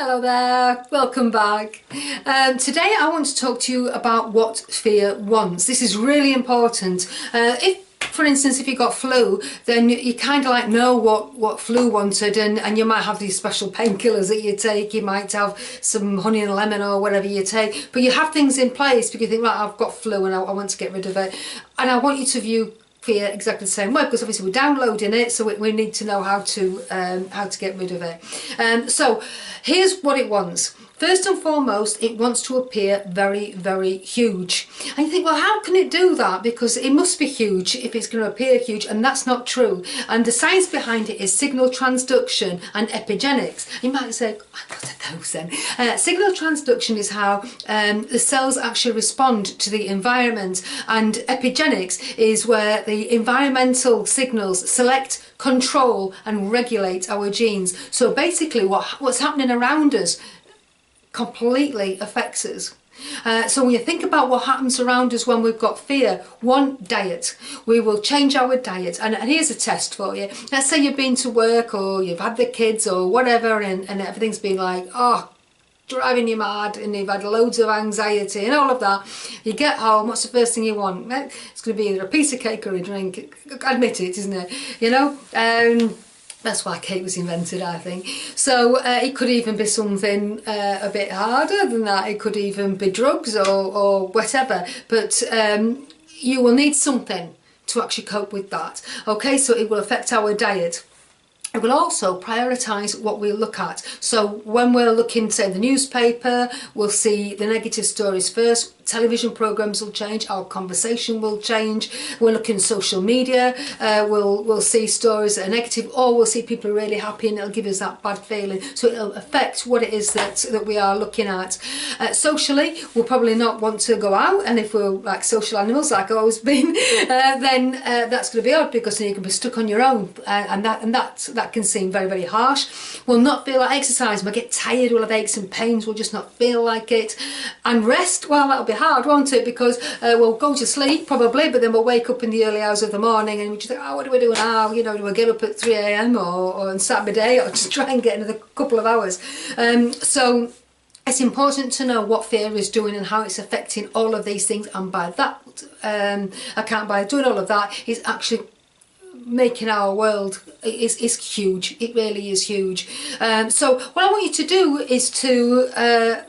Hello there, welcome back. Today I want to talk to you about what fear wants. This is really important. For instance, if you got flu, then you kind of like know what flu wanted, and you might have these special painkillers that you take. You might have some honey and lemon or whatever you take, but you have things in place because you think, right, I've got flu and I want to get rid of it. And I want you to view fear exactly the same way, because obviously we're downloading it, so we need to know how to get rid of it. So here's what it wants. First and foremost, it wants to appear very, very huge. And you think, well, how can it do that? Because it must be huge if it's going to appear huge, and that's not true. And the science behind it is signal transduction and epigenetics. You might say, what are those then? Signal transduction is how the cells actually respond to the environment, and epigenetics is where the environmental signals select, control and regulate our genes. So basically what's happening around us completely affects us. So when you think about what happens around us when we've got fear, one, diet. We will change our diet, and here's a test for you. Let's say you've been to work or you've had the kids or whatever, and everything's been like, oh, driving you mad, and you've had loads of anxiety and all of that. You get home, what's the first thing you want? It's going to be either a piece of cake or a drink. Admit it, isn't it? You know? That's why cake was invented, I think. So it could even be something a bit harder than that. It could even be drugs or whatever. But you will need something to actually cope with that. Okay, so it will affect our diet. It will also prioritise what we look at. So when we're looking, say, the newspaper, we'll see the negative stories first. Television programmes will change, our conversation will change. We're looking at social media, we'll see stories that are negative, or we'll see people really happy, and it'll give us that bad feeling. So it'll affect what it is that we are looking at. Socially, we'll probably not want to go out, and if we're like social animals, like I've always been, then that's going to be odd, because then you can be stuck on your own, and that can seem very, very harsh. We'll not feel like exercise, we'll get tired, we'll have aches and pains, we'll just not feel like it. And rest, well, that'll be hard, won't it? Because we'll go to sleep probably, but then we'll wake up in the early hours of the morning and we just think, oh, what do we do now? You know, do we get up at 3 a.m. or on Saturday, or just try and get another couple of hours? So it's important to know what fear is doing and how it's affecting all of these things, and by that account, by doing all of that, is actually making our world is huge. It really is huge. So what I want you to do is to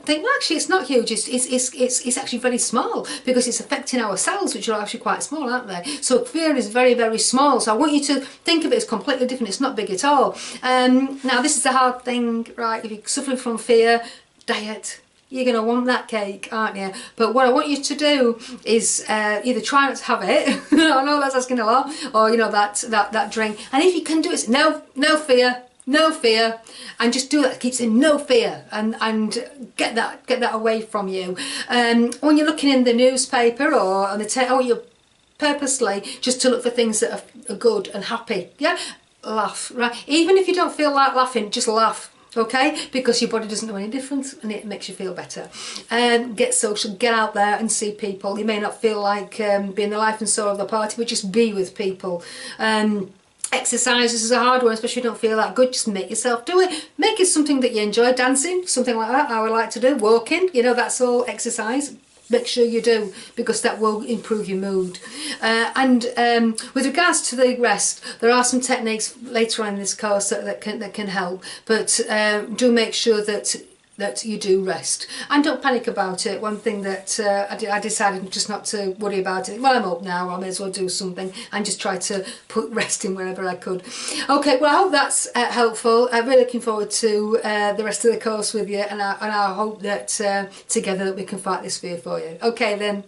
think, well, actually it's not huge, it's actually very small, because it's affecting our cells, which are actually quite small, aren't they? So fear is very, very small. So I want you to think of it as completely different. It's not big at all. Now this is the hard thing, right? If you're suffering from fear, diet. You're going to want that cake, aren't you? But what I want you to do is either try not to have it, I know that's asking a lot, or you know, that drink. And if you can do it, no fear, no fear, and just do that. Keep saying no fear, and get that away from you. When you're looking in the newspaper or on the I want you purposely just to look for things that are good and happy. Yeah, laugh, right? Even if you don't feel like laughing, just laugh. Okay, because your body doesn't know any difference, and it makes you feel better. Get social, get out there and see people. You may not feel like being the life and soul of the party, but just be with people. Exercise, this is a hard one, especially if you don't feel that good. Just make yourself do it. Make it something that you enjoy. Dancing, something like that, I would like to do. Walking, you know, that's all exercise. Make sure you do, because that will improve your mood. With regards to the rest, there are some techniques later on in this course that can help, but do make sure that you do rest, and don't panic about it. One thing that I decided just not to worry about it. Well, I'm up now, I may as well do something, and just try to put rest in wherever I could. Okay, well, I hope that's helpful. I'm really looking forward to the rest of the course with you, and I hope that together that we can fight this fear for you. Okay then.